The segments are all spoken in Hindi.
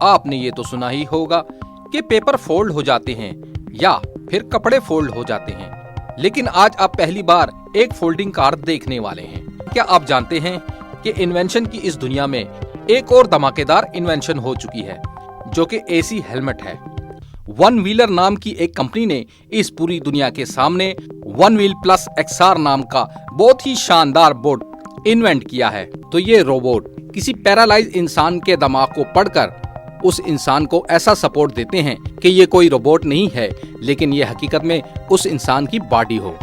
आपने ये तो सुना ही होगा कि पेपर फोल्ड हो जाते हैं या फिर कपड़े फोल्ड हो जाते हैं, लेकिन आज आप पहली बार एक फोल्डिंग कार देखने वाले हैं। क्या आप जानते हैं कि इन्वेंशन की इस दुनिया में एक और धमाकेदार इन्वेंशन हो चुकी है, जो कि एसी हेलमेट है। वन व्हीलर नाम की एक कंपनी ने इस पूरी दुनिया के सामने वन व्हील प्लस XR नाम का बहुत ही शानदार बोर्ड इन्वेंट किया है। तो ये रोबोट किसी पैरालाइज इंसान के दिमाग को पढ़कर उस इंसान को ऐसा सपोर्ट देते हैं कि ये कोई रोबोट नहीं है, लेकिन ये हकीकत में उस इंसान की बॉडी हो।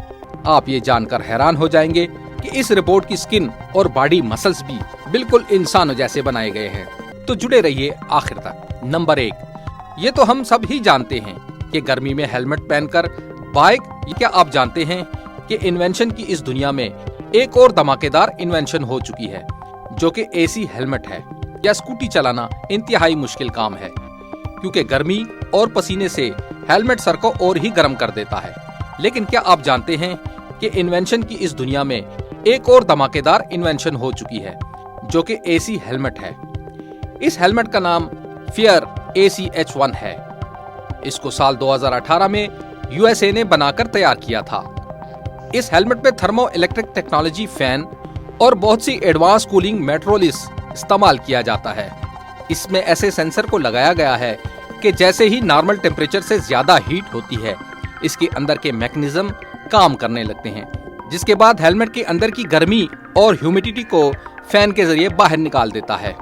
आप ये जानकर हैरान हो जाएंगे कि इस रोबोट की स्किन और बॉडी मसल्स भी बिल्कुल इंसानों जैसे बनाए गए हैं। तो जुड़े रहिए आखिर तक। नंबर 1, ये तो हम सब ही जानते हैं कि गर्मी में हेलमेट पहनकर बाइक। क्या आप जानते हैं कि इन्वेंशन की इस दुनिया में एक और धमाकेदार इन्वेंशन हो चुकी है, जो कि एसी हेलमेट है। या स्कूटी चलाना इंतहाई मुश्किल काम है, क्योंकि गर्मी और पसीने से हेलमेट सर को और ही गर्म कर देता है। लेकिन क्या आप जानते हैं कि इन्वेंशन की इस दुनिया में एक और धमाकेदार इन्वेंशन हो चुकी है, जो कि एसी हेलमेट है। इस हेलमेट का नाम फियर ACH-1 है। इसको साल 2018 में USA ने बनाकर तैयार किया था। इस हेलमेट में थर्मो इलेक्ट्रिक टेक्नोलॉजी फैन और बहुत सी एडवांस कूलिंग मेट्रोलिस इस्तेमाल किया जाता है। इसमें ऐसे सेंसर को लगाया गया है कि जैसे ही नॉर्मल टेम्परेचर से ज्यादा हीट होती है, इसके अंदर के मैकेनिज्म काम करने लगते हैं, जिसके बाद हेलमेट के अंदर की गर्मी और ह्यूमिडिटी को फैन के जरिए बाहर निकाल देता है।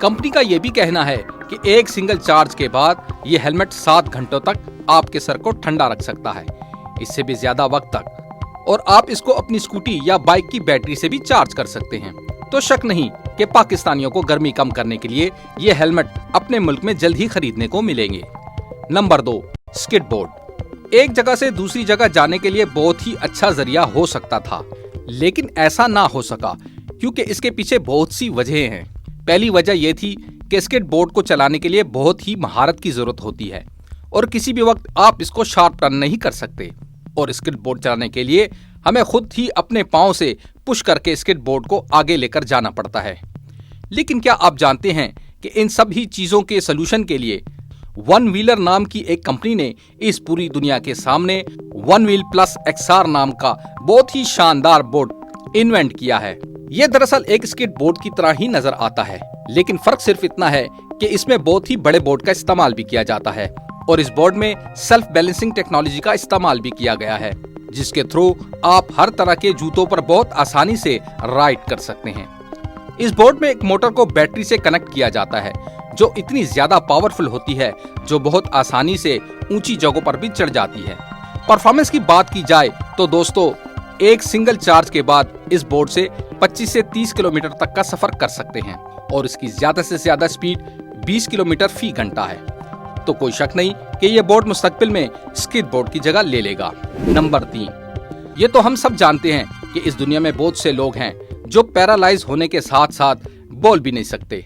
कंपनी का ये भी कहना है कि एक सिंगल चार्ज के बाद ये हेलमेट 7 घंटों तक आपके सर को ठंडा रख सकता है, इससे भी ज्यादा वक्त तक। और आप इसको अपनी स्कूटी या बाइक की बैटरी से भी चार्ज कर सकते हैं। तो शक नहीं कि पाकिस्तानियों को गर्मी कम करने के लिए ये हेलमेट अपने मुल्क में जल्द ही खरीदने को मिलेंगे। Number 2, skateboard. एक जगह से दूसरी जगह जाने के लिए बहुत ही अच्छा जरिया हो सकता था, लेकिन ऐसा ना हो सका क्योंकि इसके पीछे बहुत सी वजहें हैं। पहली वजह यह थी कि स्केटबोर्ड को चलाने के लिए बहुत ही महारत की जरूरत होती है और किसी भी वक्त आप इसको शार्प टर्न नहीं कर सकते। और स्केटबोर्ड चलाने के लिए हमें खुद ही अपने पांव से पुश करके स्केटबोर्ड को आगे लेकर जाना पड़ता है। लेकिन क्या आप जानते हैं कि इन सभी चीजों के सलूशन के लिए वन व्हीलर नाम की एक कंपनी ने इस पूरी दुनिया के सामने वन व्हील प्लस XR नाम का बहुत ही शानदार बोर्ड इन्वेंट किया है। ये दरअसल एक स्केटबोर्ड की तरह ही नजर आता है, लेकिन फर्क सिर्फ इतना है कि इसमें बहुत ही बड़े बोर्ड का इस्तेमाल भी किया जाता है और इस बोर्ड में सेल्फ बैलेंसिंग टेक्नोलॉजी का इस्तेमाल भी किया गया है, जिसके थ्रू आप हर तरह के जूतों पर बहुत आसानी से राइड कर सकते हैं। इस बोर्ड में एक मोटर को बैटरी से कनेक्ट किया जाता है, जो इतनी ज्यादा पावरफुल होती है जो बहुत आसानी से ऊंची जगहों पर भी चढ़ जाती है। परफॉर्मेंस की बात की जाए तो दोस्तों, एक सिंगल चार्ज के बाद इस बोर्ड से 25 से 30 किलोमीटर तक का सफर कर सकते हैं और इसकी ज्यादा से ज्यादा स्पीड 20 किलोमीटर फी घंटा है। तो कोई शक नहीं कि ये बोर्ड मुस्तकबिल में स्केटबोर्ड की जगह ले लेगा। नंबर 3, ये तो हम सब जानते हैं कि इस दुनिया में बहुत से लोग हैं जो पैरालाइज होने के साथ साथ बोल भी नहीं सकते,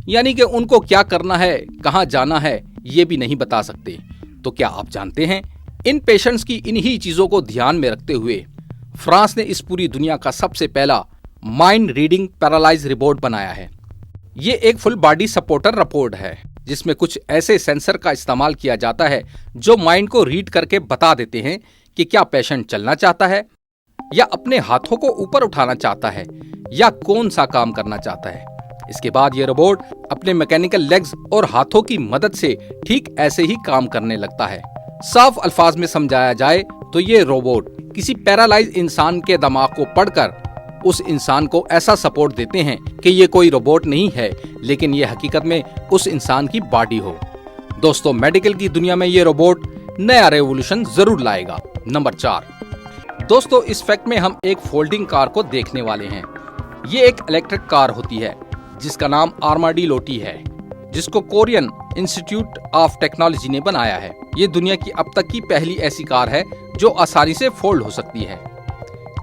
यानी कि उनको क्या करना है, कहाँ जाना है, ये भी नहीं बता सकते। तो क्या आप जानते हैं, इन पेशेंट्स की इन्हीं चीजों को ध्यान में रखते हुए फ्रांस ने इस पूरी दुनिया का सबसे पहला माइंड रीडिंग पैरालाइज रोबोट बनाया है। ये एक फुल बॉडी सपोर्टर रोबोट है, जिसमें कुछ ऐसे सेंसर का इस्तेमाल किया जाता है जो माइंड को रीड करके बता देते हैं कि क्या पेशेंट चलना चाहता है या अपने हाथों को ऊपर उठाना चाहता है या कौन सा काम करना चाहता है। इसके बाद ये रोबोट अपने मैकेनिकल लेग्स और हाथों की मदद से ठीक ऐसे ही काम करने लगता है। साफ अल्फाज में समझाया जाए तो ये रोबोट किसी पैरालाइज इंसान के दिमाग को पढ़कर उस इंसान को ऐसा सपोर्ट देते हैं कि ये कोई रोबोट नहीं है, लेकिन ये हकीकत में उस इंसान की बॉडी हो। दोस्तों, मेडिकल की दुनिया में ये रोबोट नया रेवोल्यूशन जरूर लाएगा। नंबर 4, दोस्तों, इस फैक्ट में हम एक फोल्डिंग कार को देखने वाले हैं। ये एक इलेक्ट्रिक कार होती है जिसका नाम आर्माडीलोटी है, जिसको कोरियन इंस्टीट्यूट ऑफ टेक्नोलॉजी ने बनाया है। ये दुनिया की अब तक की पहली ऐसी कार है जो आसानी से फोल्ड हो सकती है,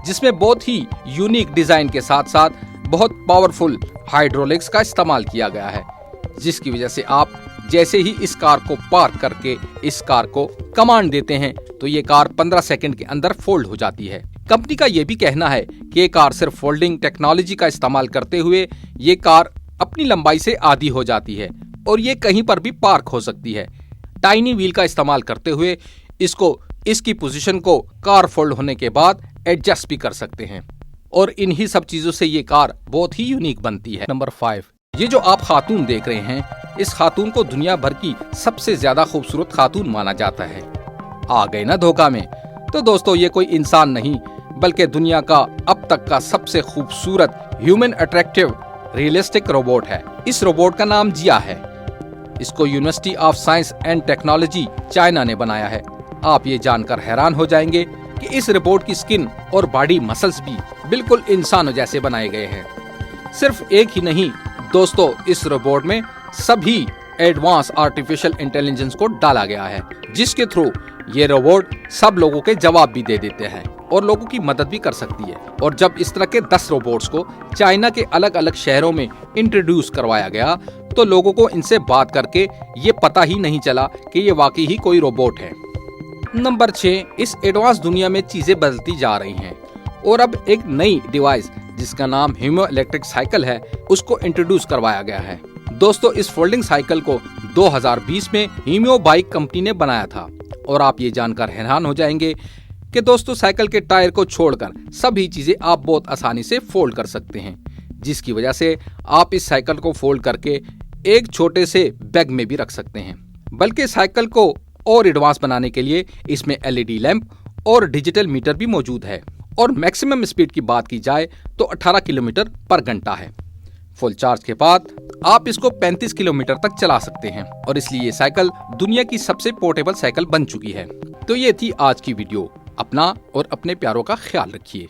जिसमें बहुत ही यूनिक डिजाइन के साथ साथ बहुत पावरफुल हाइड्रोलिक्स का इस्तेमाल किया गया है, जिसकी वजह से आप जैसे ही इस कार को पार्क करके इस कार को कमांड देते हैं तो ये कार 15 सेकंड के अंदर फोल्ड हो जाती है। कंपनी का ये भी कहना है कि ये कार सिर्फ फोल्डिंग टेक्नोलॉजी का इस्तेमाल करते हुए ये कार अपनी लंबाई से आधी हो जाती है और ये कहीं पर भी पार्क हो सकती है। टाइनी व्हील का इस्तेमाल करते हुए इसकी पोजीशन को कार फोल्ड होने के बाद एडजस्ट भी कर सकते हैं और इन्हीं सब चीजों से ये कार बहुत ही यूनिक बनती है। नंबर 5, ये जो आप खातून देख रहे हैं, इस खातून को दुनिया भर की सबसे ज्यादा खूबसूरत खातून माना जाता है। आ गए ना धोखा में? तो दोस्तों ये कोई इंसान नहीं बल्कि दुनिया का अब तक का सबसे खूबसूरत ह्यूमन अट्रैक्टिव रियलिस्टिक रोबोट है। इस रोबोट का नाम जिया है। इसको university of science and technology China ने बनाया है। आप ये जानकर हैरान हो जाएंगे कि इस रोबोट की स्किन और बॉडी मसल्स भी बिल्कुल इंसानों जैसे बनाए गए हैं। सिर्फ एक ही नहीं दोस्तों, इस रोबोट में सभी एडवांस आर्टिफिशियल इंटेलिजेंस को डाला गया है, जिसके थ्रू ये रोबोट सब लोगों के जवाब भी दे देते हैं और लोगों की मदद भी कर सकती है। और जब इस तरह के 10 रोबोट्स को चाइना के अलग अलग शहरों में इंट्रोड्यूस करवाया गया तो लोगों को इनसे बात करके ये पता ही नहीं चला कि ये वाकई ही कोई रोबोट है। नंबर 6, इस एडवांस दुनिया में चीजें बदलती जा रही हैं और अब एक नई डिवाइस जिसका नाम हीमो इलेक्ट्रिक साइकिल है उसको इंट्रोड्यूस करवाया गया है। दोस्तों इस फोल्डिंग साइकिल को 2020 में हीमो बाइक कंपनी ने बनाया था और आप ये जानकर हैरान हो जाएंगे कि दोस्तों साइकिल के टायर को छोड़कर सभी चीजें आप बहुत आसानी से फोल्ड कर सकते हैं, जिसकी वजह से आप इस साइकिल को फोल्ड करके एक छोटे से बैग में भी रख सकते हैं। बल्कि साइकिल को और एडवांस बनाने के लिए इसमें LED लैंप और डिजिटल मीटर भी मौजूद है और मैक्सिमम स्पीड की बात की जाए तो 18 किलोमीटर पर घंटा है। फुल चार्ज के बाद आप इसको 35 किलोमीटर तक चला सकते हैं और इसलिए ये साइकिल दुनिया की सबसे पोर्टेबल साइकिल बन चुकी है। तो ये थी आज की वीडियो। अपना और अपने प्यारों का ख्याल रखिए।